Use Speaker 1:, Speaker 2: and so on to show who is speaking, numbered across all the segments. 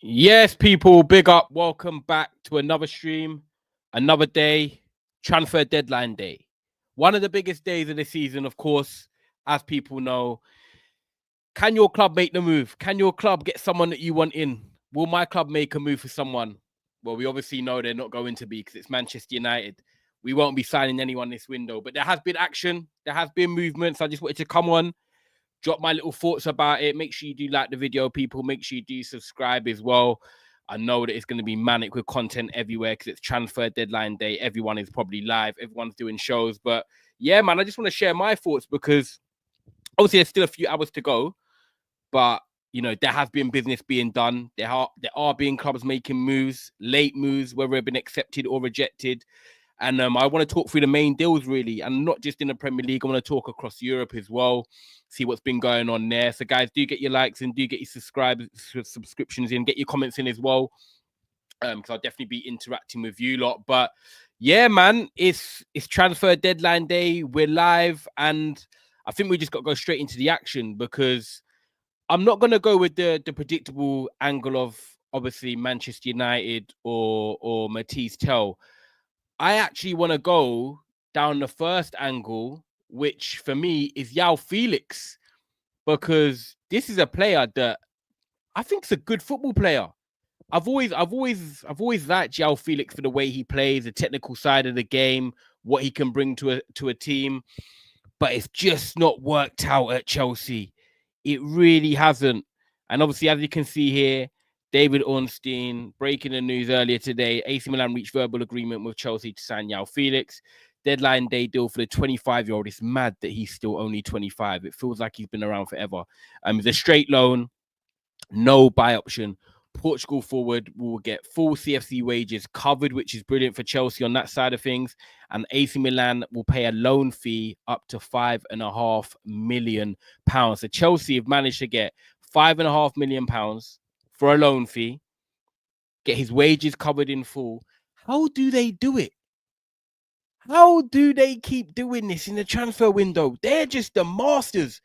Speaker 1: Yes, people, big up. Welcome back to another stream, another day, transfer deadline day. One of the biggest days of the season, of course, as people know. Can your club make the move? Can your club get someone that you want in? Will my club make a move for someone? Well, we obviously know they're not going to be because it's Manchester United. We won't be signing anyone this window, but there has been action. There has been movements. I just wanted to come on, drop my little thoughts about it. Make sure you do like the video, people. Make sure you do subscribe as well. I know that it's going to be manic with content everywhere because it's transfer deadline day. Everyone is probably live. Everyone's doing shows. But yeah, man, I just want to share my thoughts because obviously there's still a few hours to go. But, you know, there has been business being done. There are being clubs making moves, late moves, whether they've been accepted or rejected. And I want to talk through the main deals, really, and not just in the Premier League. I want to talk across Europe as well, see what's been going on there. So, guys, do get your likes and do get your subscriptions in, get your comments in as well, because I'll definitely be interacting with you lot. But yeah, man, it's transfer deadline day. We're live, and I think we just got to go straight into the action because I'm not going to go with the predictable angle of obviously Manchester United or Mathys Tel. I actually want to go down the first angle, which for me is Joao Felix, because this is a player that I think is a good football player. I've always liked Joao Felix for the way he plays, the technical side of the game, what he can bring to a team, but it's just not worked out at Chelsea. It really hasn't. And obviously, as you can see here, David Ornstein breaking the news earlier today. AC Milan reached verbal agreement with Chelsea to sign Joao Felix. Deadline day deal for the 25-year-old. It's mad that he's still only 25. It feels like he's been around forever. It's a straight loan, no buy option. Portugal forward will get full CFC wages covered, which is brilliant for Chelsea on that side of things. And AC Milan will pay a loan fee up to £5.5 million. So Chelsea have managed to get £5.5 million for a loan fee, get his wages covered in full. How do they do it? How do they keep doing this in the transfer window? They're just the masters.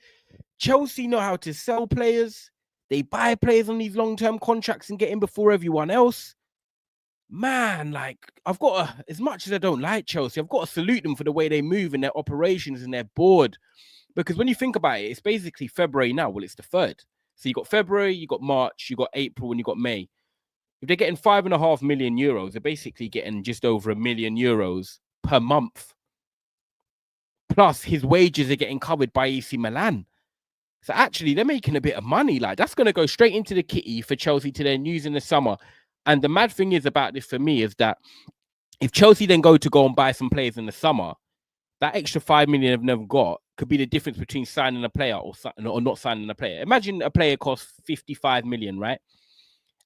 Speaker 1: Chelsea know how to sell players. They buy players on these long-term contracts and get in before everyone else. Man, like, as much as I don't like Chelsea, I've got to salute them for the way they move in their operations and their board. Because when you think about it, it's basically February now. Well, it's the 3rd. So you got February, you got March, you got April, and you got May. If they're getting €5.5 million, they're basically getting just over €1 million per month. Plus, his wages are getting covered by AC Milan. So actually, they're making a bit of money. Like, that's going to go straight into the kitty for Chelsea to then use in the summer. And the mad thing is about this for me is that if Chelsea then go and buy some players in the summer, that extra $5 million they've never got could be the difference between signing a player or not signing a player. Imagine a player costs $55 million, right?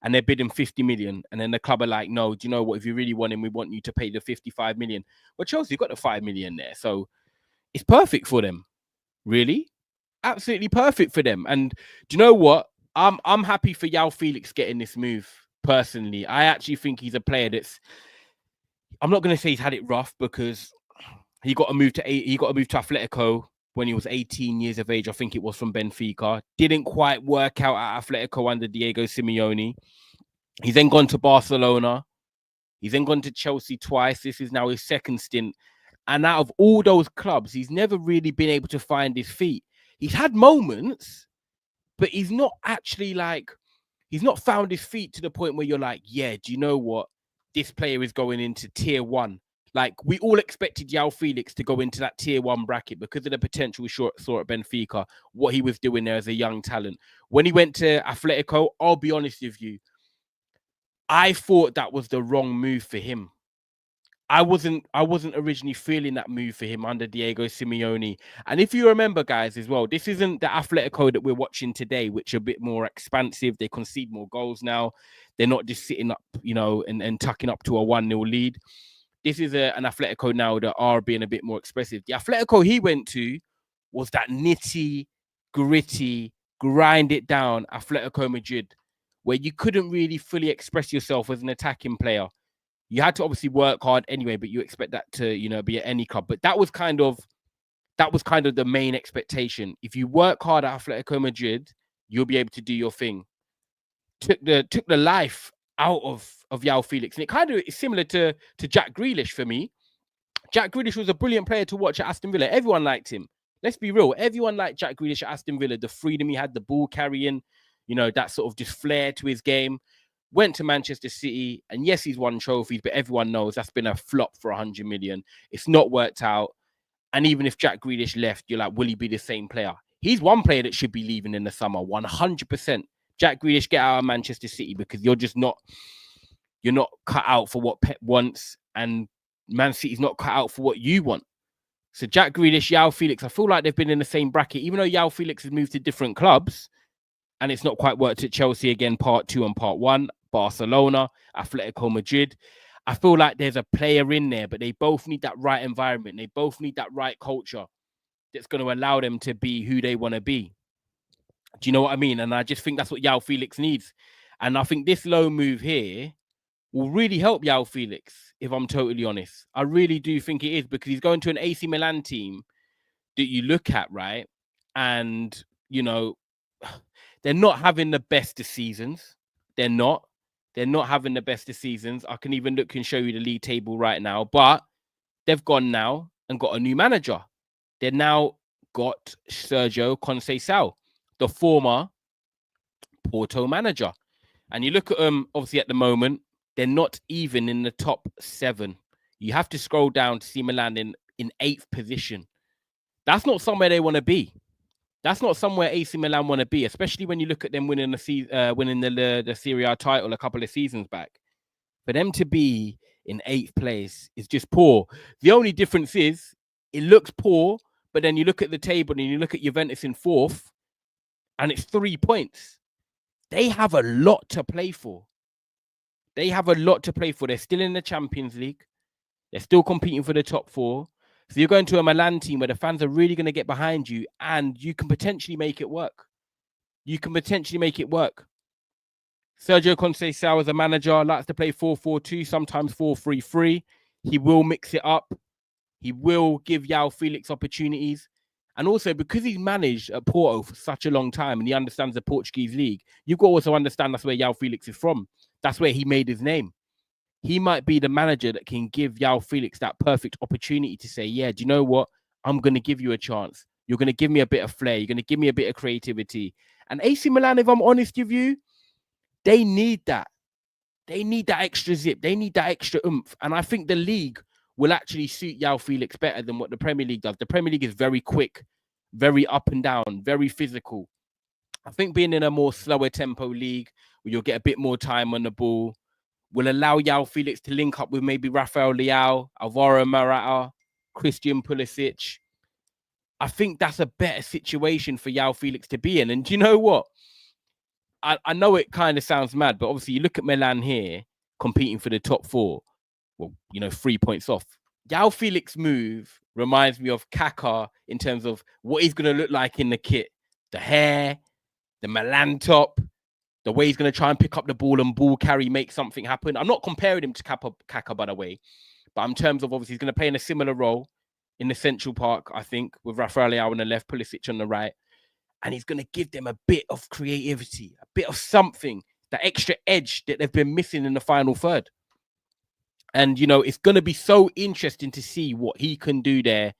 Speaker 1: And they're bidding $50 million. And then the club are like, no, do you know what? If you really want him, we want you to pay the $55 million. Well, Chelsea got the $5 million there. So it's perfect for them. Really? Absolutely perfect for them. And do you know what? I'm happy for Joao Felix getting this move. Personally, I actually think he's a player that's. I'm not going to say he's had it rough because he got a move to Atletico when he was 18 years of age. I think it was from Benfica. Didn't quite work out at Atletico under Diego Simeone. He's then gone to Barcelona. He's then gone to Chelsea twice. This is now his second stint. And out of all those clubs, he's never really been able to find his feet. He's had moments, but he's not actually he's not found his feet to the point where you're like, yeah, do you know what? This player is going into tier 1. Like, we all expected Joao Felix to go into that tier 1 bracket because of the potential we saw at Benfica, what he was doing there as a young talent. When he went to Atletico, I'll be honest with you, I thought that was the wrong move for him. I wasn't originally feeling that move for him under Diego Simeone. And if you remember, guys, as well, this isn't the Atletico that we're watching today, which are a bit more expansive. They concede more goals now. They're not just sitting up, and tucking up to a 1-0 lead. This is an Atletico now that are being a bit more expressive. The Atletico he went to was that nitty, gritty, grind it down Atletico Madrid, where you couldn't really fully express yourself as an attacking player. You had to obviously work hard anyway, but you expect that to, be at any club. But that was kind of the main expectation. If you work hard at Atletico Madrid, you'll be able to do your thing. took the life out of Joao Felix. And it kind of is similar to Jack Grealish for me. Jack Grealish was a brilliant player to watch at Aston Villa. Everyone liked him. Let's be real. Everyone liked Jack Grealish at Aston Villa. The freedom he had, the ball carrying, that sort of just flair to his game. Went to Manchester City, and yes, he's won trophies, but everyone knows that's been a flop for 100 million. It's not worked out. And even if Jack Grealish left, you're like, will he be the same player? He's one player that should be leaving in the summer, 100%. Jack Grealish, get out of Manchester City, because you're not cut out for what Pep wants, and Man City's not cut out for what you want. So Jack Grealish, Joao Felix, I feel like they've been in the same bracket, even though Joao Felix has moved to different clubs, and it's not quite worked at Chelsea again, part 2 and part 1, Barcelona, Atletico Madrid. I feel like there's a player in there, but they both need that right environment. They both need that right culture that's going to allow them to be who they want to be. Do you know what I mean? And I just think that's what Joao Felix needs. And I think this low move here will really help Joao Felix, if I'm totally honest. I really do think it is, because he's going to an AC Milan team that you look at, right? And, they're not having the best of seasons. They're not having the best of seasons. I can even look and show you the league table right now. But they've gone now and got a new manager. They've now got Sergio Conceição, the former Porto manager. And you look at them, obviously, at the moment, they're not even in the top 7. You have to scroll down to see Milan in 8th position. That's not somewhere they want to be. That's not somewhere AC Milan want to be, especially when you look at them winning the Serie A title a couple of seasons back. For them to be in 8th place is just poor. The only difference is it looks poor, but then you look at the table and you look at Juventus in 4th, and it's 3 points. They have a lot to play for. They're still in the Champions League. They're still competing for the top 4. So you're going to a Milan team where the fans are really going to get behind you, and you can potentially make it work. Sergio Conceição, as a manager, likes to play 4-4-2, sometimes 4-3-3. He will mix it up. He will give Joao Felix opportunities. And also, because he's managed at Porto for such a long time and he understands the Portuguese league, you've got to also understand that's where Joao Felix is from. That's where he made his name. He might be the manager that can give Joao Felix that perfect opportunity to say, yeah, do you know what? I'm going to give you a chance. You're going to give me a bit of flair. You're going to give me a bit of creativity. And AC Milan, if I'm honest with you, they need that. They need that extra zip. They need that extra oomph. And I think the league will actually suit Joao Felix better than what the Premier League does. The Premier League is very quick, very up and down, very physical. I think being in a more slower tempo league where you'll get a bit more time on the ball will allow Joao Felix to link up with maybe Rafael Leao, Alvaro Morata, Christian Pulisic. I think that's a better situation for Joao Felix to be in. And do you know what? I know it kind of sounds mad, but obviously you look at Milan here competing for the top 4. Well, 3 points off. Joao Felix move reminds me of Kaká in terms of what he's going to look like in the kit. The hair, the Milan top, the way he's going to try and pick up the ball and ball carry, make something happen. I'm not comparing him to Kaká, by the way, but in terms of obviously he's going to play in a similar role in the central park, I think, with Rafael Leao on the left, Pulisic on the right. And he's going to give them a bit of creativity, a bit of something, that extra edge that they've been missing in the final third. And, it's going to be so interesting to see what he can do there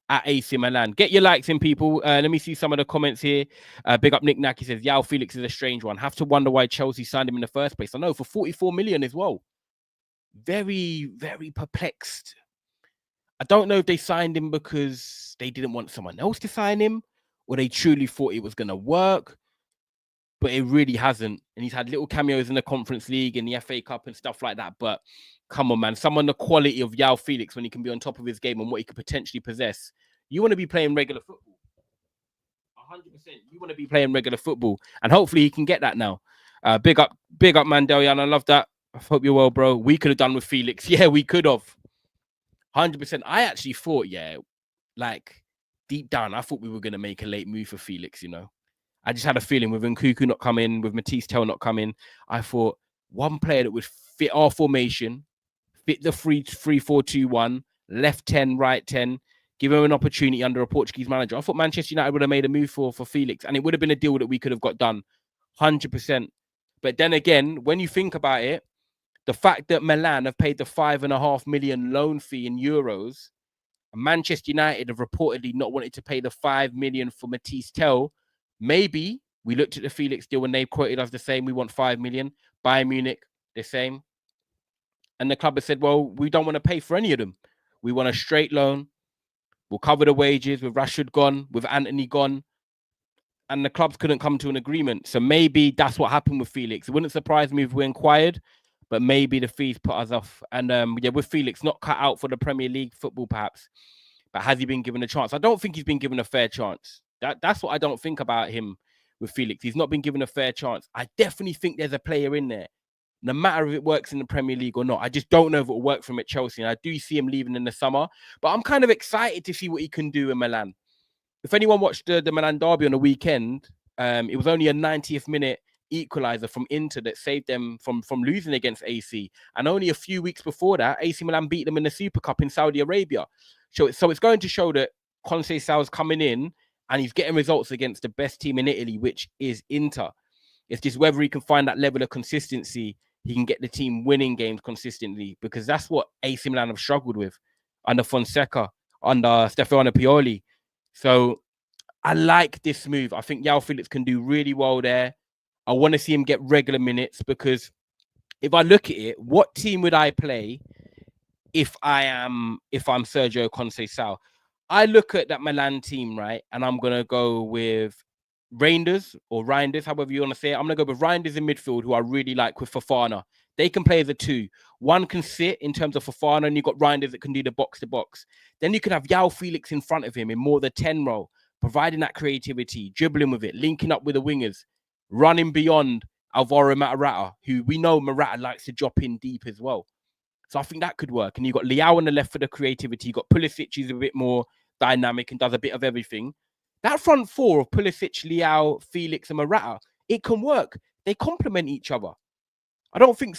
Speaker 1: at AC Milan. Get your likes in, people. Let me see some of the comments here. Big up Nick Nack. He says, Joao Felix is a strange one. Have to wonder why Chelsea signed him in the first place. I know, for 44 million as well. Very, very perplexed. I don't know if they signed him because they didn't want someone else to sign him, or they truly thought it was going to work, but it really hasn't. And he's had little cameos in the Conference League and the FA Cup and stuff like that. But come on, man. Someone the quality of Joao Felix, when he can be on top of his game and what he could potentially possess, you want to be playing regular football. 100%. You want to be playing regular football. And hopefully he can get that now. Big up, Mandelian. I love that. I hope you're well, bro. We could have done with Felix. Yeah, we could have. 100%. I actually thought, deep down, I thought we were going to make a late move for Felix, I just had a feeling with Nkunku not coming, with Mathys Tel not coming, I thought one player that would fit our formation, fit the 3-4-2-1, left 10, right 10, give him an opportunity under a Portuguese manager. I thought Manchester United would have made a move for Felix, and it would have been a deal that we could have got done. 100%. But then again, when you think about it, the fact that Milan have paid the 5.5 million loan fee in euros, and Manchester United have reportedly not wanted to pay the 5 million for Mathys Tel. Maybe we looked at the Felix deal when they quoted us the same. We want 5 million. Bayern Munich, the same. And the club has said, well, we don't want to pay for any of them. We want a straight loan. We'll cover the wages with Rashford gone, with Anthony gone. And the clubs couldn't come to an agreement. So maybe that's what happened with Felix. It wouldn't surprise me if we inquired, but maybe the fees put us off. And yeah, with Felix, not cut out for the Premier League football, perhaps. But has he been given a chance? I don't think he's been given a fair chance. That's what I don't think about him with Felix. He's not been given a fair chance. I definitely think there's a player in there, no matter if it works in the Premier League or not. I just don't know if it will work for him at Chelsea. And I do see him leaving in the summer. But I'm kind of excited to see what he can do in Milan. If anyone watched the Milan derby on the weekend, it was only a 90th minute equalizer from Inter that saved them from losing against AC. And only a few weeks before that, AC Milan beat them in the Super Cup in Saudi Arabia. So it's going to show that Conceição's coming in and he's getting results against the best team in Italy, which is Inter. It's just whether he can find that level of consistency, he can get the team winning games consistently, because that's what AC Milan have struggled with under Fonseca, under Stefano Pioli. So I like this move. I think Joao Felix can do really well there. I want to see him get regular minutes, because if I look at it, what team would I play if I'm Sergio Conceição? I look at that Milan team, right? And I'm going to go with Reinders, however you want to say it. I'm going to go with Reinders in midfield, who I really like, with Fofana. They can play as a two. One can sit in terms of Fofana, and you've got Reinders that can do the box-to-box. Then you can have Joao Felix in front of him in more the 10 role, providing that creativity, dribbling with it, linking up with the wingers, running beyond Alvaro Morata, who we know Morata likes to drop in deep as well. So I think that could work. And you've got Leao on the left for the creativity. You've got Pulisic, who's a bit more dynamic and does a bit of everything. That front four of Pulisic, Leao, Felix, and Morata, it can work. They complement each other. I don't think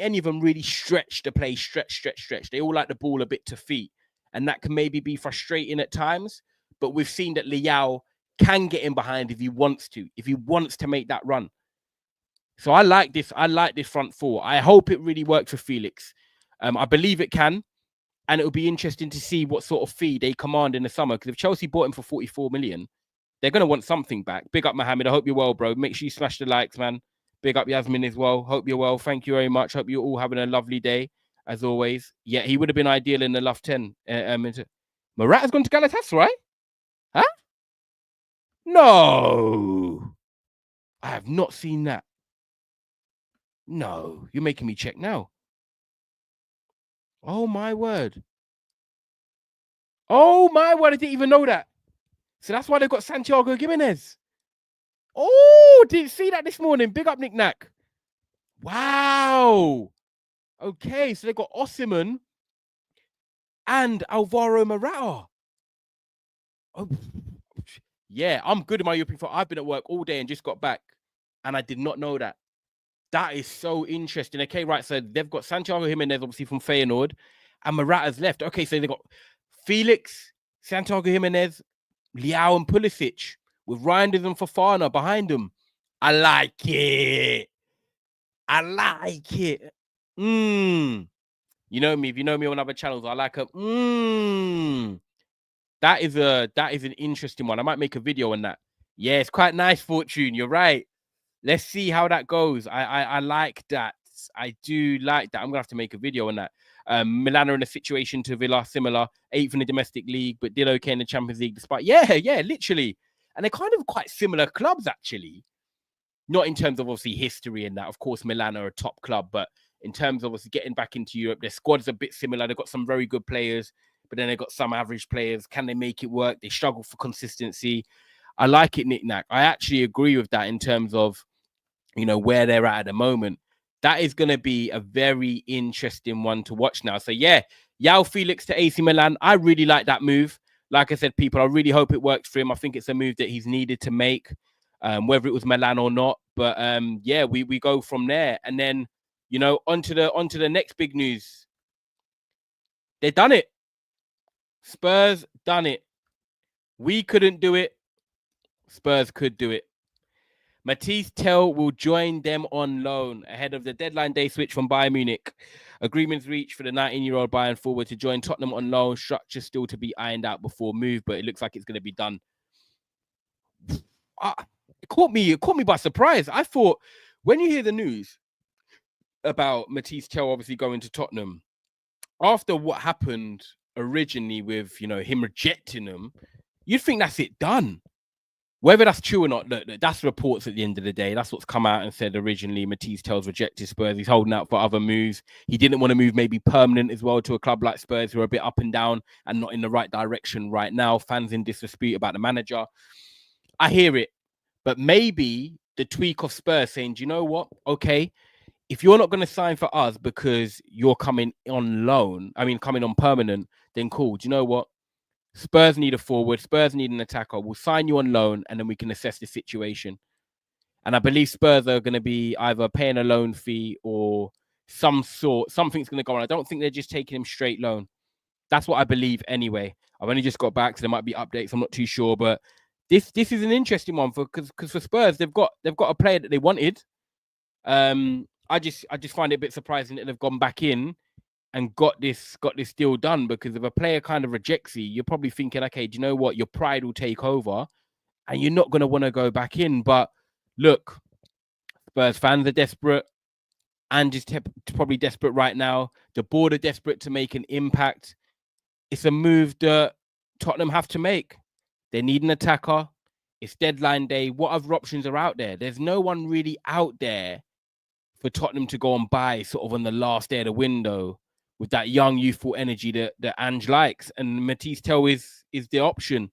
Speaker 1: any of them really stretch the play, stretch. They all like the ball a bit to feet. And that can maybe be frustrating at times. But we've seen that Leao can get in behind if he wants to make that run. So I like this front four. I hope it really works for Felix. I believe it can. And it'll be interesting to see what sort of fee they command in the summer. Because if Chelsea bought him for 44 million, they're going to want something back. Big up, Mohammed. I hope you're well, bro. Make sure you smash the likes, man. Big up, Yasmin, as well. Hope you're well. Thank you very much. Hope you're all having a lovely day, as always. Yeah, he would have been ideal in the Love 10. Morata's gone to Galatasaray? Huh? No. I have not seen that. No. You're making me check now. Oh, my word. I didn't even know that. So that's why they've got Santiago Gimenez. Oh, didn't see that this morning. Big up, Nick Knack. Wow. Okay, so they've got Osimhen and Alvaro Morata. Oh, yeah, I'm good in my European football. I've been at work all day and just got back, and I did not know that. That is so interesting. Okay, right, so they've got Santiago Gimenez, obviously, from Feyenoord, and Morata's left. Okay, so they've got Felix, Santiago Gimenez, Leao, and Pulisic, with Reinders and Fofana behind them. I like it. You know me. If you know me on other channels, I like a That is an interesting one. I might make a video on that. Yeah, it's quite nice, Fortune. You're right. Let's see how that goes. I like that. I do like that. I'm gonna have to make a video on that. Milan are in a situation to Villa, similar, 8th in the domestic league, but did okay in the Champions League despite. Yeah, literally. And they're kind of quite similar clubs, actually. Not in terms of obviously history and that. Of course, Milan are a top club, but in terms of obviously getting back into Europe, their squad's a bit similar. They've got some very good players, but then they've got some average players. Can they make it work? They struggle for consistency. I like it, Nick Knack. I actually agree with that in terms of, where they're at the moment. That is going to be a very interesting one to watch now. So, yeah, Joao Felix to AC Milan. I really like that move. Like I said, people, I really hope it works for him. I think it's a move that he's needed to make, whether it was Milan or not. But, yeah, we go from there. And then, onto the next big news. They done it. Spurs done it. We couldn't do it. Spurs could do it. Mathys Tel will join them on loan ahead of the deadline day switch from Bayern Munich. Agreements reached for the 19-year-old Bayern forward to join Tottenham on loan. Structure still to be ironed out before move, but it looks like it's going to be done. It caught me by surprise. I thought when you hear the news about Mathys Tel obviously going to Tottenham, after what happened originally with him rejecting them, you'd think that's it done. Whether that's true or not, look, that's reports at the end of the day. That's what's come out and said originally. Mathys Tel's rejected Spurs. He's holding out for other moves. He didn't want to move maybe permanent as well to a club like Spurs, who are a bit up and down and not in the right direction right now. Fans in dispute about the manager. I hear it. But maybe the tweak of Spurs saying, do you know what? Okay, if you're not going to sign for us because you're coming on loan, coming on permanent, then cool. Do you know what? Spurs need a forward. Spurs need an attacker. We'll sign you on loan and then we can assess the situation. And I believe Spurs are going to be either paying a loan fee or something's going to go on. I don't think they're just taking him straight loan. That's what I believe anyway. I've only just got back, so there might be updates. I'm not too sure, but this is an interesting one because for Spurs, they've got a player that they wanted. I just find it a bit surprising that they've gone back in and got this deal done, because if a player kind of rejects you, you're probably thinking, okay, do you know what? Your pride will take over and you're not going to want to go back in. But look, Spurs fans are desperate and just probably desperate right now. The board are desperate to make an impact. It's a move that Tottenham have to make. They need an attacker. It's deadline day. What other options are out there? There's no one really out there for Tottenham to go and buy sort of on the last day of the window with that young, youthful energy that Ange likes. And Mathys Tel is the option.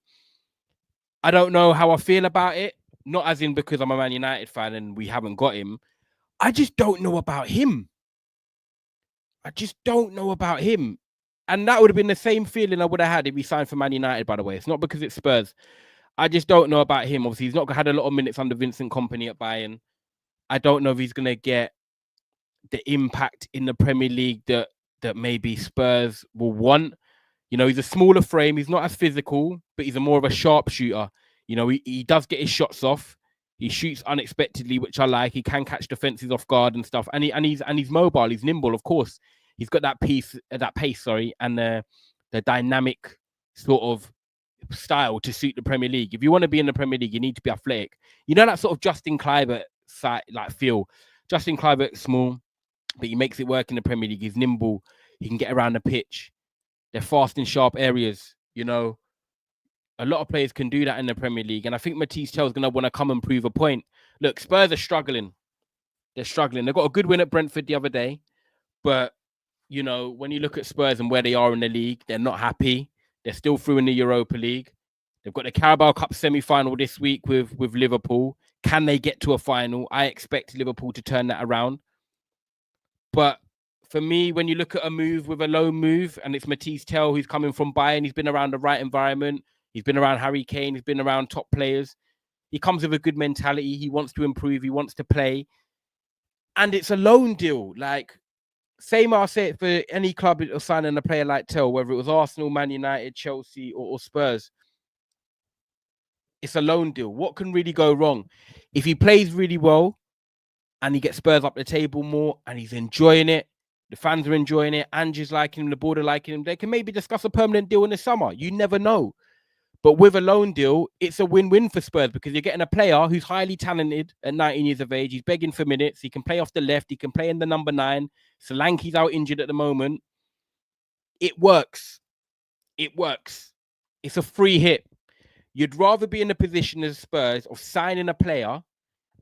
Speaker 1: I don't know how I feel about it. Not as in because I'm a Man United fan and we haven't got him. I just don't know about him. And that would have been the same feeling I would have had if he signed for Man United, by the way. It's not because it's Spurs. I just don't know about him. Obviously, he's not had a lot of minutes under Vincent Kompany at Bayern. I don't know if he's going to get the impact in the Premier League that maybe Spurs will want. He's a smaller frame. He's not as physical, but he's more of a sharpshooter. He does get his shots off. He shoots unexpectedly, which I like. He can catch defenses off guard and stuff. And he's mobile. He's nimble, of course. He's got that pace, and the dynamic sort of style to suit the Premier League. If you want to be in the Premier League, you need to be athletic. That sort of Justin Kluivert feel. Justin Kluivert small, but he makes it work in the Premier League. He's nimble. He can get around the pitch. They're fast in sharp areas. A lot of players can do that in the Premier League. And I think Mathys Tel is going to want to come and prove a point. Look, Spurs are struggling. They're struggling. They got a good win at Brentford the other day. But, when you look at Spurs and where they are in the league, they're not happy. They're still through in the Europa League. They've got the Carabao Cup semi-final this week with Liverpool. Can they get to a final? I expect Liverpool to turn that around. But for me, when you look at a move with a loan move, and it's Mathys Tel who's coming from Bayern, he's been around the right environment. He's been around Harry Kane. He's been around top players. He comes with a good mentality. He wants to improve. He wants to play. And it's a loan deal. Same I'll say it for any club that was signing a player like Tel, whether it was Arsenal, Man United, Chelsea, or Spurs. It's a loan deal. What can really go wrong? If he plays really well and he gets Spurs up the table more and he's enjoying it, the fans are enjoying it, Ange's liking him, the board are liking him, they can maybe discuss a permanent deal in the summer. You never know. But with a loan deal, it's a win-win for Spurs because you're getting a player who's highly talented at 19 years of age. He's begging for minutes. He can play off the left. He can play in the number 9. Solanke's out injured at the moment. It works. It's a free hit. You'd rather be in the position as Spurs of signing a player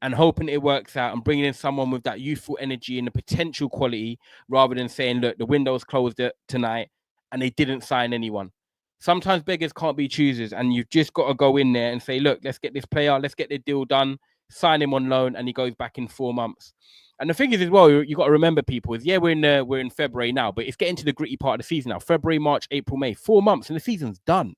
Speaker 1: and hoping it works out and bringing in someone with that youthful energy and the potential quality rather than saying, look, the window's closed tonight and they didn't sign anyone. Sometimes beggars can't be choosers, and you've just got to go in there and say, look, let's get this player, let's get the deal done, sign him on loan, and he goes back in 4 months. And the thing is as well, you got to remember, people, is we're in February now, but it's getting to the gritty part of the season now. February, March, April, May, 4 months, and the season's done.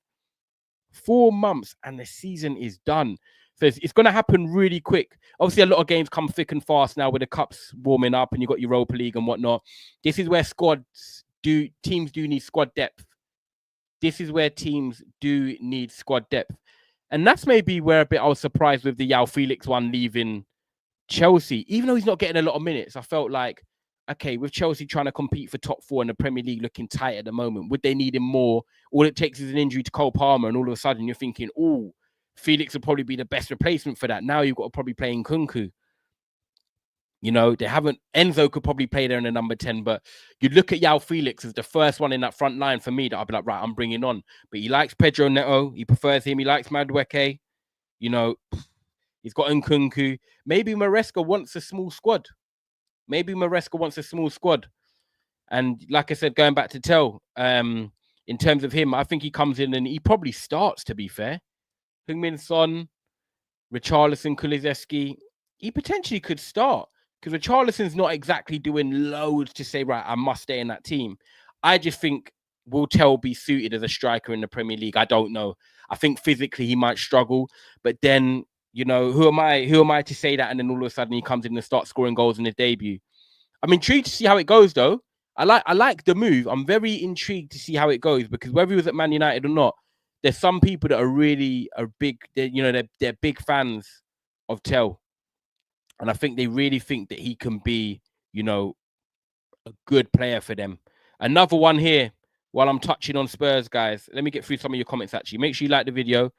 Speaker 1: 4 months, and the season is done. So it's going to happen really quick. Obviously, a lot of games come thick and fast now with the cups warming up, and you've got Europa League and whatnot. This is where teams do need squad depth. And that's maybe where a bit I was surprised with the Joao Felix one leaving Chelsea. Even though he's not getting a lot of minutes, I felt like, okay, with Chelsea trying to compete for top 4 in the Premier League looking tight at the moment, would they need him more? All it takes is an injury to Cole Palmer, and all of a sudden you're thinking, oh, Felix would probably be the best replacement for that. Now you've got to probably play Nkunku. You know, they haven't. Enzo could probably play there in the number 10, but you look at Joao Felix as the first one in that front line for me that I'll be like, right, I'm bringing on. But he likes Pedro Neto. He prefers him. He likes Madueke. You know, he's got Nkunku. Maybe Maresca wants a small squad. And like I said, going back to Tel, in terms of him, I think he comes in and he probably starts, to be fair. Heung-min Son, Richarlison, Kulusevski, he potentially could start. Because Richarlison's not exactly doing loads to say, right, I must stay in that team. I just think, will Tel be suited as a striker in the Premier League? I don't know. I think physically he might struggle. But then, you know, who am I to say that? And then all of a sudden he comes in and starts scoring goals in his debut. I'm intrigued to see how it goes, though. I like the move. I'm very intrigued to see how it goes, because whether he was at Man United or not, there's some people that are big, they're big fans of Tel. And I think they really think that he can be, you know, a good player for them. Another one here, while I'm touching on Spurs, guys. Let me get through some of your comments, actually. Make sure you like the video.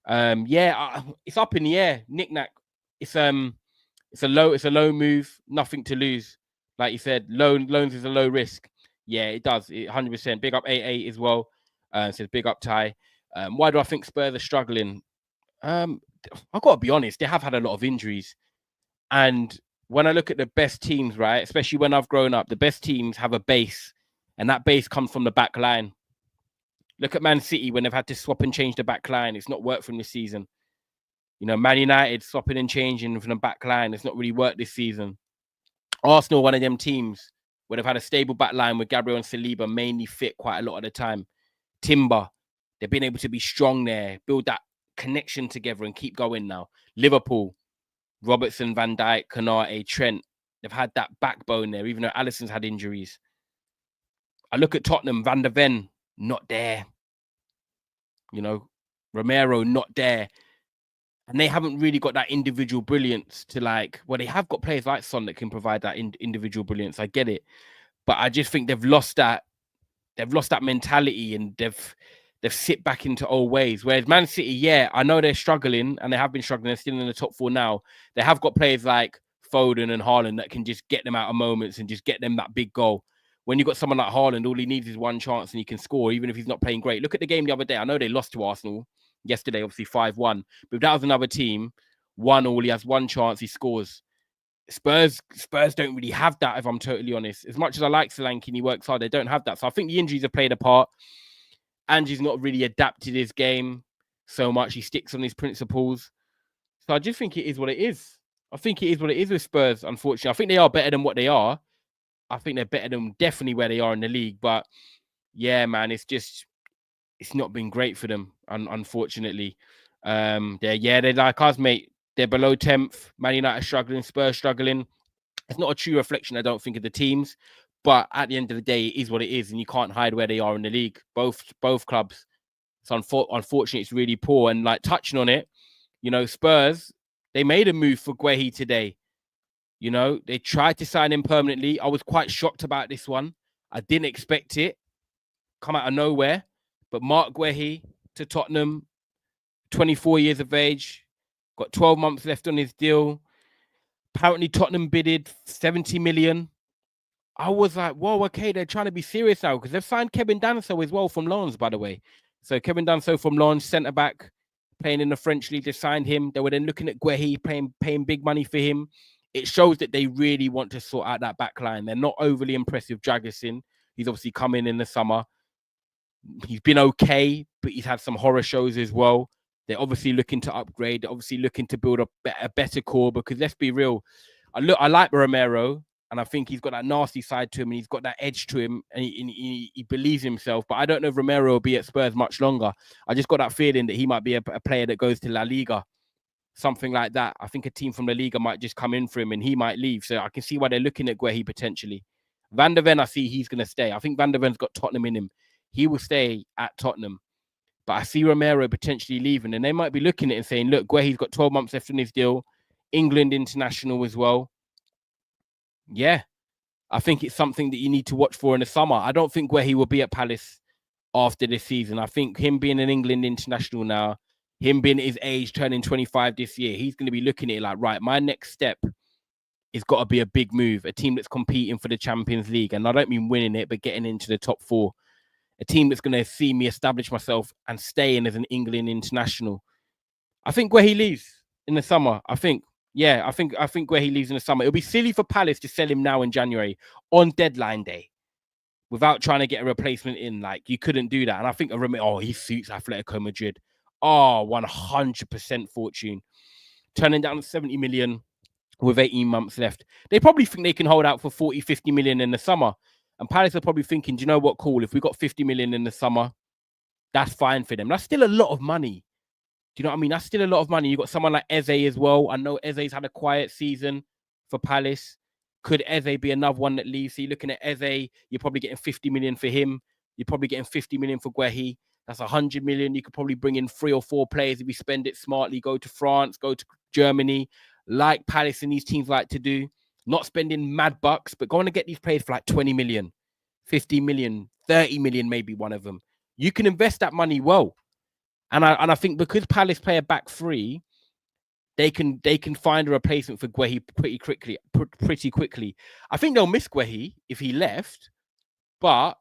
Speaker 1: It's up in the air. Knick-knack. It's a low move. Nothing to lose. Like you said, loans is a low risk. Yeah, it does. 100%. Big up 8-8 as well. Says big up Ty. Why do I think Spurs are struggling? I've got to be honest. They have had a lot of injuries. And when I look at the best teams, right, especially when I've grown up, the best teams have a base, and that base comes from the back line. Look at Man City when they've had to swap and change the back line. It's not worked from this season. You know, Man United swapping and changing from the back line. It's not really worked this season. Arsenal, one of them teams where they've had a stable back line with Gabriel and Saliba mainly fit quite a lot of the time. Timber, they've been able to be strong there, build that connection together and keep going now. Liverpool, Robertson, Van Dijk, Konate, Trent, they've had that backbone there, even though Alisson's had injuries. I look at Tottenham, Van der Ven, not there. You know, Romero, not there. And they haven't really got that individual brilliance to they have got players like Son that can provide that individual brilliance. I get it. But I just think they've lost that mentality, and they've sit back into old ways. Whereas Man City, yeah, I know they're struggling, and they have been struggling. They're still in the top 4 now. They have got players like Foden and Haaland that can just get them out of moments and just get them that big goal. When you've got someone like Haaland, all he needs is one chance and he can score, even if he's not playing great. Look at the game the other day. I know they lost to Arsenal yesterday, obviously 5-1. But if that was another team, 1-1, he has one chance, he scores. Spurs don't really have that, if I'm totally honest. As much as I like Solanke and he works hard, they don't have that. So I think the injuries have played a part. Angie's not really adapted his game so much. He sticks on his principles. So I just think it is what it is. I think it is what it is with Spurs, unfortunately. I think they are better than what they are. I think they're better than definitely where they are in the league. But yeah, man, it's not been great for them, unfortunately. They're like us, mate. They're below 10th. Man United struggling, Spurs struggling. It's not a true reflection, I don't think, of the teams. But at the end of the day, it is what it is, and you can't hide where they are in the league. Both clubs. So unfortunately, it's really poor. And like touching on it, you know, Spurs, they made a move for Guehi today. You know, they tried to sign him permanently. I was quite shocked about this one. I didn't expect it. Come out of nowhere. But Mark Guehi to Tottenham, 24 years of age, got 12 months left on his deal. Apparently, Tottenham bidded 70 million. I was like, whoa, okay, they're trying to be serious now, because they've signed Kevin Danso as well from Lens, by the way. So Kevin Danso from Lens, centre-back, playing in the French league, they signed him. They were then looking at Guehi, paying big money for him. It shows that they really want to sort out that back line. They're not overly impressed with Dragusin. He's obviously come in the summer. He's been okay, but he's had some horror shows as well. They're obviously looking to upgrade. They're obviously looking to build a better core, because let's be real. I like Romero, and I think he's got that nasty side to him, and he's got that edge to him, and he believes himself. But I don't know if Romero will be at Spurs much longer. I just got that feeling that he might be a player that goes to La Liga, something like that. I think a team from La Liga might just come in for him, and he might leave. So I can see why they're looking at Guehi potentially. Van der Ven, I see he's going to stay. I think Van der Ven's got Tottenham in him. He will stay at Tottenham. But I see Romero potentially leaving, and they might be looking at it and saying, look, Guehi's got 12 months left on his deal, England international as well. Yeah, I think it's something that you need to watch for in the summer. I don't think Guehi will be at Palace after this season. I think him being an England international now, him being at his age, turning 25 this year, he's going to be looking at it like, right, my next step has got to be a big move, a team that's competing for the Champions League. And I don't mean winning it, but getting into the top 4. A team that's going to see me establish myself and stay in as an England international. I think Guehi leaves in the summer. I think Guehi leaves in the summer. It'll be silly for Palace to sell him now in January on deadline day without trying to get a replacement in. Like, you couldn't do that. And I think he suits Atletico Madrid. 100% fortune. Turning down 70 million with 18 months left. They probably think they can hold out for 40, 50 million in the summer. And Palace are probably thinking, do you know what, cool, if we got 50 million in the summer, that's fine for them. That's still a lot of money. Do you know what I mean? That's still a lot of money. You got someone like Eze as well. I know Eze's had a quiet season for Palace. Could Eze be another one that leaves? So you're looking at Eze, you're probably getting 50 million for him. You're probably getting 50 million for Guehi. That's 100 million. You could probably bring in 3 or 4 players if you spend it smartly. Go to France, go to Germany, like Palace and these teams like to do. Not spending mad bucks, but going to get these players for like 20 million, 50 million, 30 million, maybe one of them. You can invest that money well. And I think because Palace play a back 3, they can find a replacement for Guehi pretty quickly. I think they'll miss Guehi if he left, but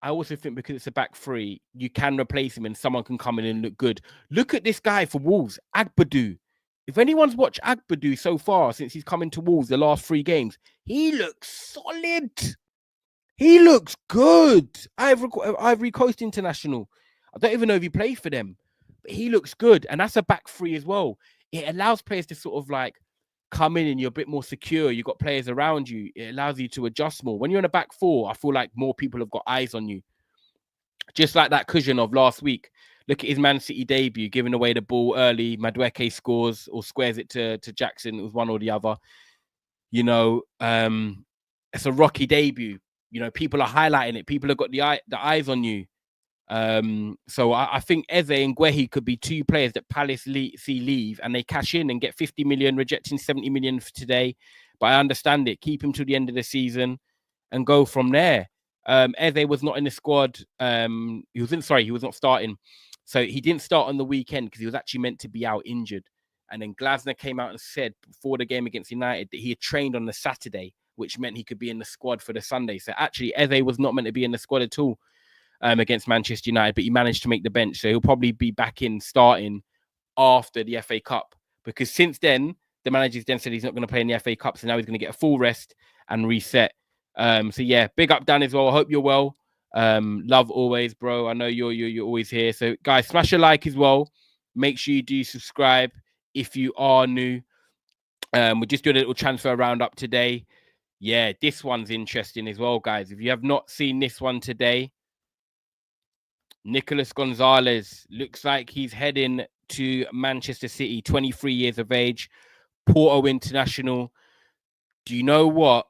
Speaker 1: I also think because it's a back 3, you can replace him and someone can come in and look good. Look at this guy for Wolves, Agbadou. If anyone's watched Agbadou so far since he's come into Wolves the last 3 games, he looks solid. He looks good. Ivory Coast International. I don't even know if he plays for them, but he looks good. And that's a back 3 as well. It allows players to sort of like come in and you're a bit more secure. You've got players around you. It allows you to adjust more. When you're in a back 4, I feel like more people have got eyes on you. Just like that cushion of last week. Look at his Man City debut, giving away the ball early. Madueke scores or squares it to Jackson. It was one or the other. You know, it's a rocky debut. You know, people are highlighting it. People have got the eyes on you. So I think Eze and Guehi could be 2 players that Palace see leave and they cash in and get 50 million, rejecting 70 million for today. But I understand it. Keep him to the end of the season and go from there. Eze was not in the squad. He was not starting. So he didn't start on the weekend because he was actually meant to be out injured. And then Glasner came out and said before the game against United that he had trained on the Saturday, which meant he could be in the squad for the Sunday. So actually, Eze was not meant to be in the squad at all against Manchester United, but he managed to make the bench. So he'll probably be back in starting after the FA Cup. Because since then, the manager's then said he's not going to play in the FA Cup. So now he's going to get a full rest and reset. So yeah, big up Dan as well. I hope you're well. Love always, bro. I know you're always here. So guys, smash a like as well. Make sure you do subscribe if you are new. We're just doing a little transfer roundup today. Yeah, this one's interesting as well, guys. If you have not seen this one today, Nicolas Gonzalez looks like he's heading to Manchester City, 23 years of age, Porto international. Do you know what?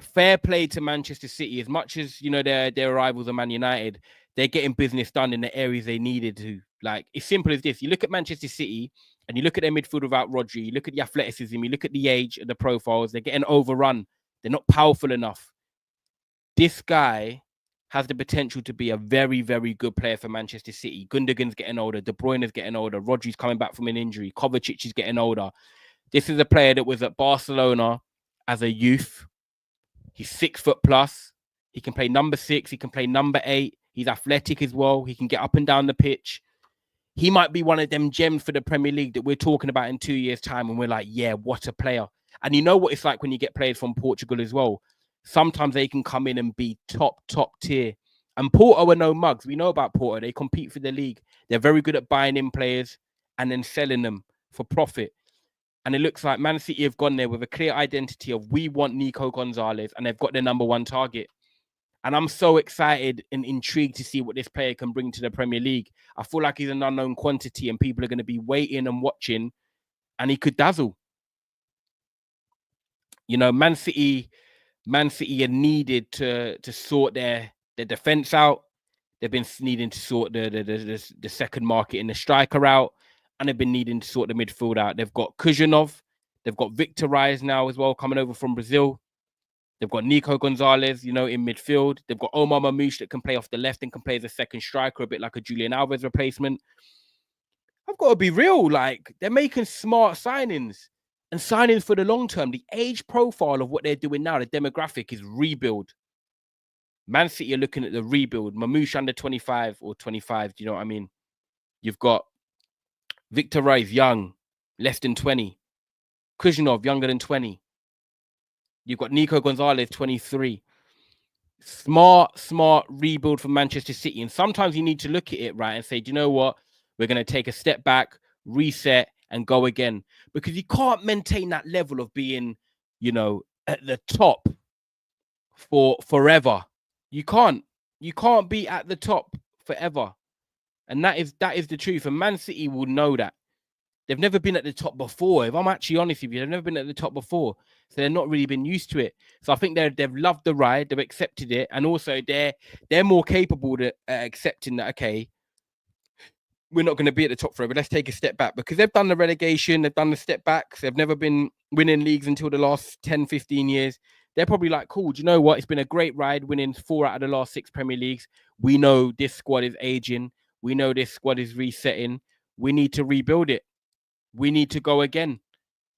Speaker 1: Fair play to Manchester City. As much as, you know, their rivals are Man United, they're getting business done in the areas they needed to. Like, it's simple as this. You look at Manchester City and you look at their midfield without Rodri, you look at the athleticism, you look at the age and the profiles, they're getting overrun. They're not powerful enough. This guy has the potential to be a very, very good player for Manchester City. Gundogan's getting older. De Bruyne's getting older. Rodri's coming back from an injury. Kovacic is getting older. This is a player that was at Barcelona as a youth. He's 6 foot plus. He can play number 6. He can play number 8. He's athletic as well. He can get up and down the pitch. He might be one of them gems for the Premier League that we're talking about in 2 years' time. And we're like, yeah, what a player. And you know what it's like when you get players from Portugal as well. Sometimes they can come in and be top tier. And Porto are no mugs. We know about Porto. They compete for the league. They're very good at buying in players and then selling them for profit. And it looks like Man City have gone there with a clear identity of we want Nico Gonzalez, and they've got their number 1 target. And I'm so excited and intrigued to see what this player can bring to the Premier League. I feel like he's an unknown quantity and people are going to be waiting and watching, and he could dazzle. You know, Man City are needed to sort their defense out. They've been needing to sort the second market in the striker out, and they've been needing to sort the midfield out. They've got Kujanov, they've got Victor Rise now as well coming over from Brazil. They've got Nico Gonzalez, in midfield. They've got Omar Mamouche that can play off the left and can play as a second striker, a bit like a Julian Alves replacement. I've got to be real. Like, they're making smart signings and signings for the long term. The age profile of what they're doing now, the demographic is rebuild. Man City are looking at the rebuild. Mamouche under 25 or 25. Do you know what I mean? You've got Victor Rice, young, less than 20. Kuznetsov, younger than 20. You've got Nico Gonzalez, 23. Smart rebuild for Manchester City. And sometimes you need to look at it, right, and say, do you know what? We're going to take a step back, reset, and go again. Because you can't maintain that level of being, at the top for forever. You can't be at the top forever. And that is the truth. And Man City will know that. They've never been at the top before. If I'm actually honest with you, they've never been at the top before. So they're not really been used to it. So I think they've loved the ride. They've accepted it. And also they're more capable to accepting that, okay, we're not going to be at the top forever. Let's take a step back, because they've done the relegation. They've done the step backs. They've never been winning leagues until the last 10, 15 years. They're probably like, cool, do you know what? It's been a great ride winning 4 out of the last 6 Premier Leagues. We know this squad is aging. We know this squad is resetting. We need to rebuild it. We need to go again.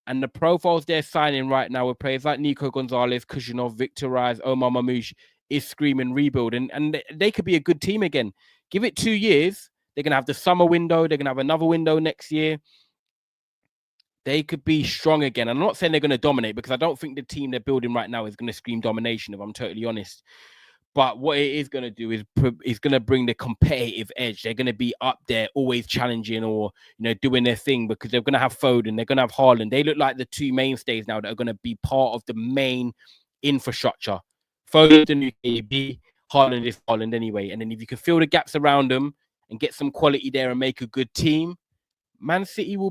Speaker 1: And the profiles they're signing right now with players like Nico Gonzalez, Kuznetsov, Victor Rise, Omar Mamouche is screaming rebuild. And they could be a good team again. Give it 2 years. They're going to have the summer window. They're going to have another window next year. They could be strong again. I'm not saying they're going to dominate, because I don't think the team they're building right now is going to scream domination, if I'm totally honest. But what it is going to do is going to bring the competitive edge. They're going to be up there, always challenging or, doing their thing, because they're going to have Foden. They're going to have Haaland. They look like the 2 mainstays now that are going to be part of the main infrastructure. Foden, the new KB, Haaland is Haaland anyway. And then if you can fill the gaps around them and get some quality there and make a good team, Man City will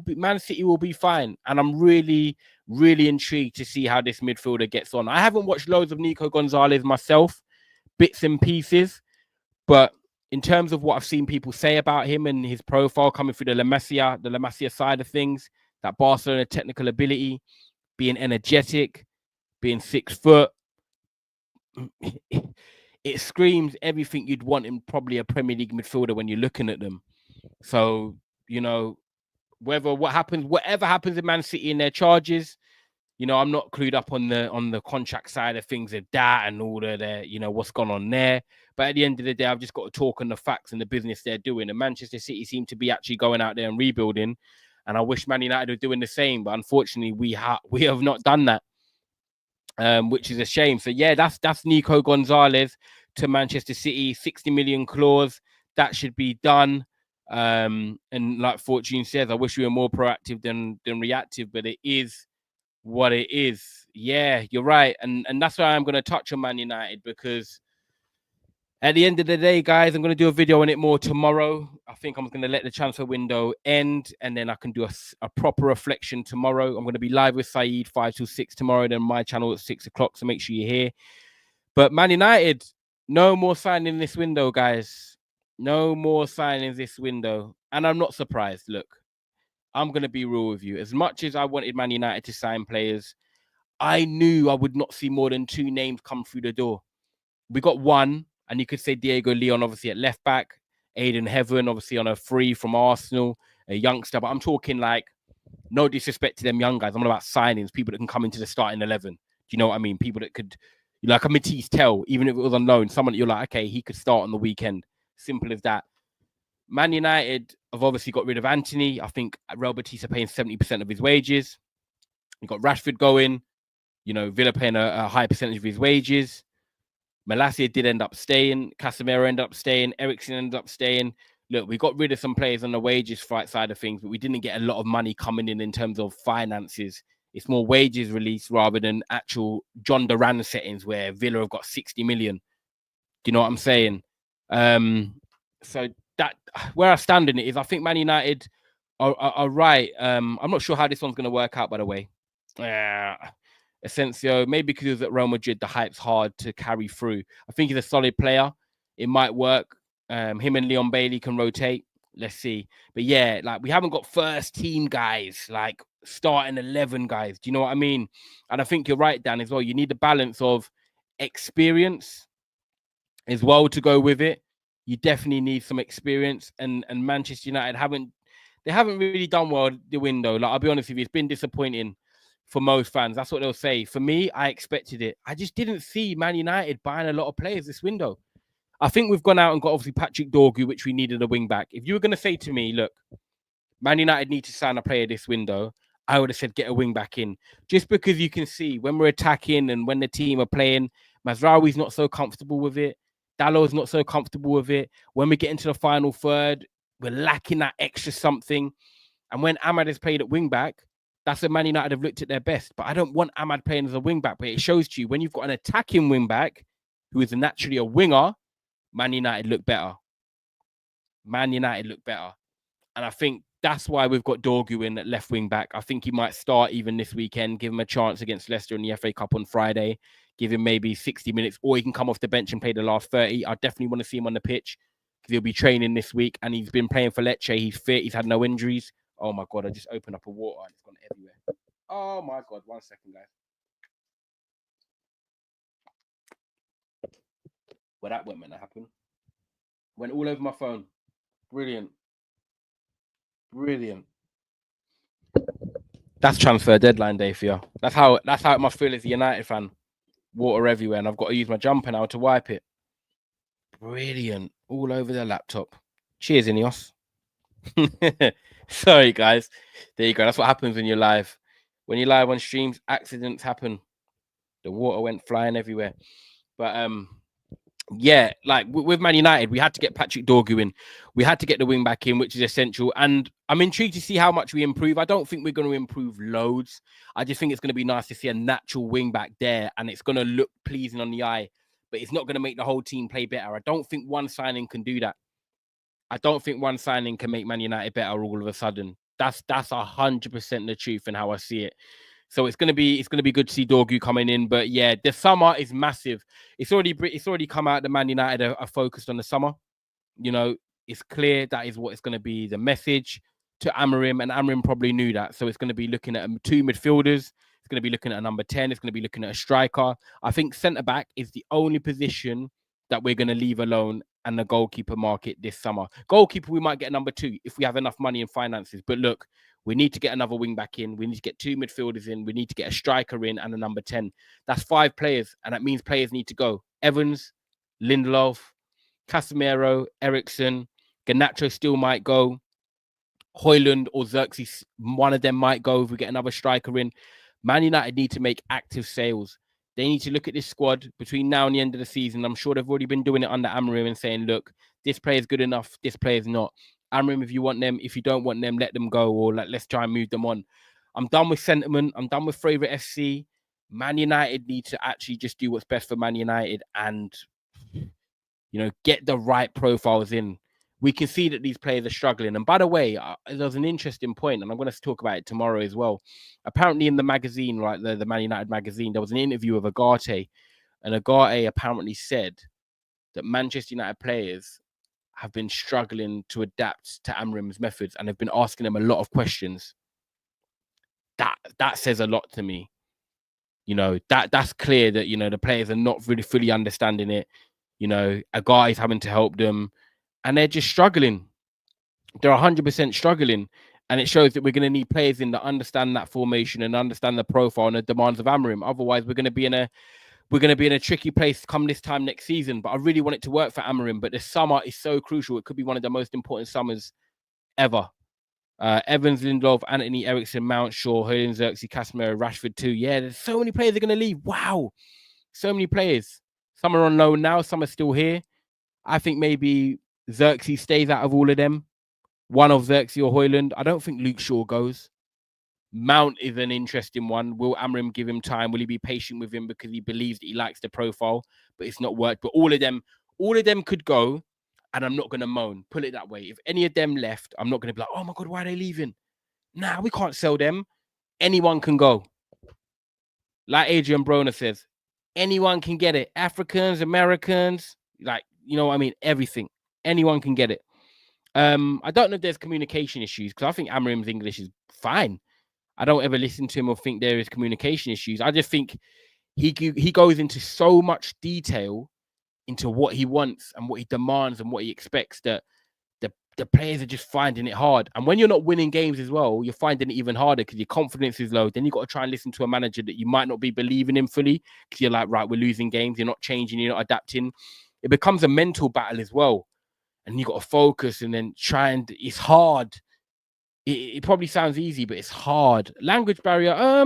Speaker 1: be fine. And I'm really, really intrigued to see how this midfielder gets on. I haven't watched loads of Nico Gonzalez myself, bits and pieces, but in terms of what I've seen people say about him and his profile coming through the La Masia side of things, that Barcelona technical ability, being energetic, being 6 foot, it screams everything you'd want in probably a Premier League midfielder when you're looking at them. So, whatever happens in Man City in their charges, I'm not clued up on the contract side of things of that and all of their, what's gone on there. But at the end of the day, I've just got to talk on the facts and the business they're doing. And Manchester City seem to be actually going out there and rebuilding. And I wish Man United were doing the same. But unfortunately, we have not done that, which is a shame. So, yeah, that's Nico Gonzalez to Manchester City, 60 million clause. That should be done. And like Fortune says, I wish we were more proactive than reactive, but it is what it is. Yeah, you're right. And that's why I'm going to touch on Man United, because at the end of the day, guys, I'm going to do a video on it more tomorrow. I think I'm going to let the transfer window end, and then I can do a proper reflection tomorrow. I'm going to be live with Saeed 5 till 6 tomorrow, then my channel at 6 o'clock, so make sure you're here. But Man United, no more signing this window, guys. No more signings this window. And I'm not surprised. Look, I'm going to be real with you. As much as I wanted Man United to sign players, I knew I would not see more than 2 names come through the door. We got one, and you could say Diego Leon, obviously, at left back. Aiden Heaven, obviously, on a free from Arsenal, a youngster. But I'm talking like, no disrespect to them young guys. I'm all about signings, people that can come into the starting 11. Do you know what I mean? People that could, like a Mathys Tel, even if it was on loan, someone that you're like, okay, he could start on the weekend. Simple as that. Man United have obviously got rid of Anthony. I think Real Betis are paying 70% of his wages. You've got Rashford going. Villa paying a high percentage of his wages. Malacia did end up staying. Casemiro ended up staying. Eriksen ended up staying. Look, we got rid of some players on the wages side of things, but we didn't get a lot of money coming in terms of finances. It's more wages released rather than actual John Duran settings where Villa have got 60 million. Do you know what I'm saying? So that where I stand in it is, I think Man United are right. I'm not sure how this one's going to work out, by the way. Asensio, maybe because he was at Real Madrid, the hype's hard to carry through. I think he's a solid player. It might work. Him and Leon Bailey can rotate. Let's see. But yeah, like we haven't got first team guys, like starting 11 guys. Do you know what I mean? And I think you're right, Dan, as well. You need the balance of experience as well to go with it. You definitely need some experience. And Manchester United haven't really done well the window. Like, I'll be honest with you, it's been disappointing for most fans. That's what they'll say. For me, I expected it. I just didn't see Man United buying a lot of players this window. I think we've gone out and got obviously Patrick Dorgu, which we needed a wing back. If you were going to say to me, look, Man United need to sign a player this window, I would have said get a wing back in. Just because you can see when we're attacking and when the team are playing, Mazraoui's not so comfortable with it. Dallow's not so comfortable with it. When we get into the final third, we're lacking that extra something. And when Ahmad has played at wing back, that's when Man United have looked at their best. But I don't want Ahmad playing as a wing back. But it shows to you when you've got an attacking wing back who is naturally a winger, Man United look better. Man United look better. And I think that's why we've got Dorgu in at left wing back. I think he might start even this weekend, give him a chance against Leicester in the FA Cup on Friday, give him maybe 60 minutes, or he can come off the bench and play the last 30. I definitely want to see him on the pitch because he'll be training this week and he's been playing for Lecce. He's fit. He's had no injuries. Oh my God, I just opened up a water and it's gone everywhere. Oh my God, 1 second, guys. Well, that wasn't meant to happen. Went all over my phone. Brilliant. Brilliant. That's transfer deadline day for you. That's how it must feel as a United fan. Water everywhere, and I've got to use my jumper now to wipe it. Brilliant. All over the laptop. Cheers, Ineos. Sorry, guys. There you go. That's what happens when you're live. When you're live on streams, accidents happen. The water went flying everywhere. But yeah, like with Man United, we had to get Patrick Dorgu in. We had to get the wing back in, which is essential. And I'm intrigued to see how much we improve. I don't think we're going to improve loads. I just think it's going to be nice to see a natural wing back there, and it's going to look pleasing on the eye, but it's not going to make the whole team play better. I don't think one signing can do that. I don't think one signing can make Man United better all of a sudden. That's 100% the truth and how I see it. So it's gonna be good to see Dorgu coming in. But yeah, the summer is massive. It's already come out that Man United are focused on the summer. You know, it's clear that is what it's gonna be. The message to Amorim, and Amorim probably knew that. So it's gonna be looking at 2 midfielders. It's gonna be looking at a number 10. It's gonna be looking at a striker. I think centre back is the only position that we're gonna leave alone, and the goalkeeper market this summer. Goalkeeper, we might get number 2 if we have enough money and finances. But look, we need to get another wing back in. We need to get 2 midfielders in. We need to get a striker in and a number 10. That's 5 players, and that means players need to go. Evans, Lindelof, Casemiro, Eriksen, Garnacho still might go. Højlund or Xerxes, one of them might go if we get another striker in. Man United need to make active sales. They need to look at this squad between now and the end of the season. I'm sure they've already been doing it under Amorim and saying, look, this player is good enough. This player is not. Amorim, if you want them, if you don't want them, let them go, or let's try and move them on. I'm done with sentiment. I'm done with Favourite FC. Man United need to actually just do what's best for Man United and, you know, get the right profiles in. We can see that these players are struggling. And by the way, there's an interesting point, and I'm going to talk about it tomorrow as well. Apparently in the magazine, right, the Man United magazine, there was an interview with Agate, and Agate apparently said that Manchester United players have been struggling to adapt to Amorim's methods and have been asking him a lot of questions. That says a lot to me. You know, that's clear that, you know, the players are not really fully understanding it. You know, a guy's having to help them, and they're just struggling. They're 100% struggling, and it shows that we're going to need players in that understand that formation and understand the profile and the demands of Amorim. Otherwise, we're going to be in a tricky place come this time next season. But I really want it to work for Amorim. But the summer is so crucial. It could be one of the most important summers ever. Evans, Lindelof, Anthony, Eriksen, Mount, Shaw, Højlund, Xerxes, Casemiro, Rashford too. Yeah, there's so many players are going to leave. Wow. So many players. Some are on loan now. Some are still here. I think maybe Xerxes stays out of all of them. One of Xerxes or Højlund. I don't think Luke Shaw goes. Mount is an interesting one. Will Amorim give him time? Will he be patient with him because he believes that he likes the profile, but it's not worked? But all of them could go, and I'm not going to moan. Put it that way. If any of them left, I'm not going to be like, oh my God, why are they leaving? Nah, we can't sell them. Anyone can go. Like Adrian Broner says, anyone can get it. Africans, Americans, like, you know what I mean? Everything. Anyone can get it. I don't know if there's communication issues, because I think Amorim's English is fine. I don't ever listen to him or think there is communication issues. I just think he goes into so much detail into what he wants and what he demands and what he expects that the players are just finding it hard. And when you're not winning games as well, you're finding it even harder because your confidence is low. Then you've got to try and listen to a manager that you might not be believing in fully, because you're like, right, we're losing games. You're not changing. You're not adapting. It becomes a mental battle as well. And you've got to focus and then try, and it's hard. It probably sounds easy, but it's hard. Language barrier. I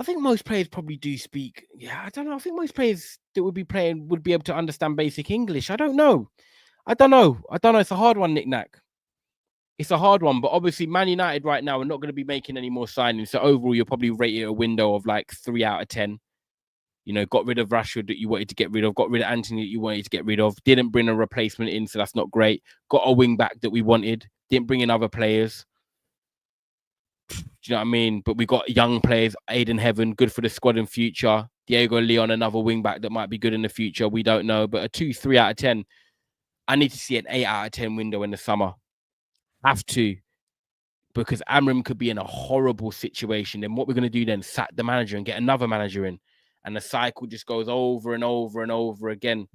Speaker 1: think most players probably do speak. Yeah, I don't know. I think most players that would be playing would be able to understand basic English. I don't know. It's a hard one, Nick-Nack. It's a hard one, but obviously Man United right now are not going to be making any more signings. So overall, you'll probably rate it a window of like 3 out of 10. You know, got rid of Rashford that you wanted to get rid of, got rid of Anthony that you wanted to get rid of, didn't bring a replacement in, so that's not great. Got a wing back that we wanted, didn't bring in other players. Do you know what I mean? But we got young players, Aiden Heaven, good for the squad in future. Diego Leon, another wing back that might be good in the future. We don't know, but a 2-3 out of 10. I need to see an 8 out of 10 window in the summer. Have to. Because Amorim could be in a horrible situation. Then what we're going to do then, sack the manager and get another manager in. And the cycle just goes over and over and over again.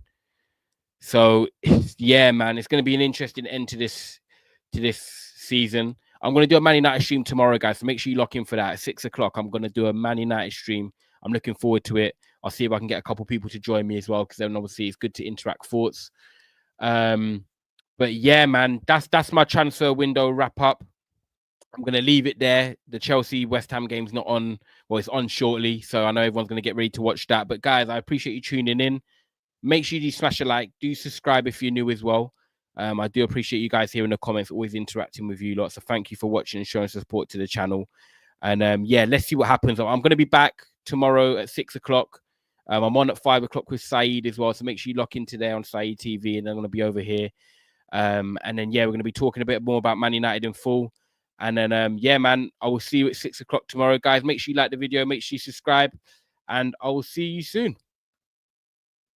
Speaker 1: So, yeah, man, it's going to be an interesting end to this season. I'm going to do a Man United stream tomorrow, guys. So make sure you lock in for that. At 6 o'clock, I'm going to do a Man United stream. I'm looking forward to it. I'll see if I can get a couple people to join me as well, because then obviously it's good to interact thoughts. But yeah, man, that's my transfer window wrap up. I'm going to leave it there. The Chelsea West Ham game's not on. Well, it's on shortly, so I know everyone's going to get ready to watch that. But guys, I appreciate you tuning in. Make sure you smash a like. Do subscribe if you're new as well. I do appreciate you guys here in the comments, always interacting with you lot. So thank you for watching and showing support to the channel. And yeah, let's see what happens. I'm going to be back tomorrow at 6 o'clock. I'm on at 5 o'clock with Saeed as well. So make sure you lock in today on Saeed TV, and I'm going to be over here. And then, yeah, we're going to be talking a bit more about Man United in full. And then, yeah, man, I will see you at 6 o'clock tomorrow, guys. Make sure you like the video. Make sure you subscribe. And I will see you soon.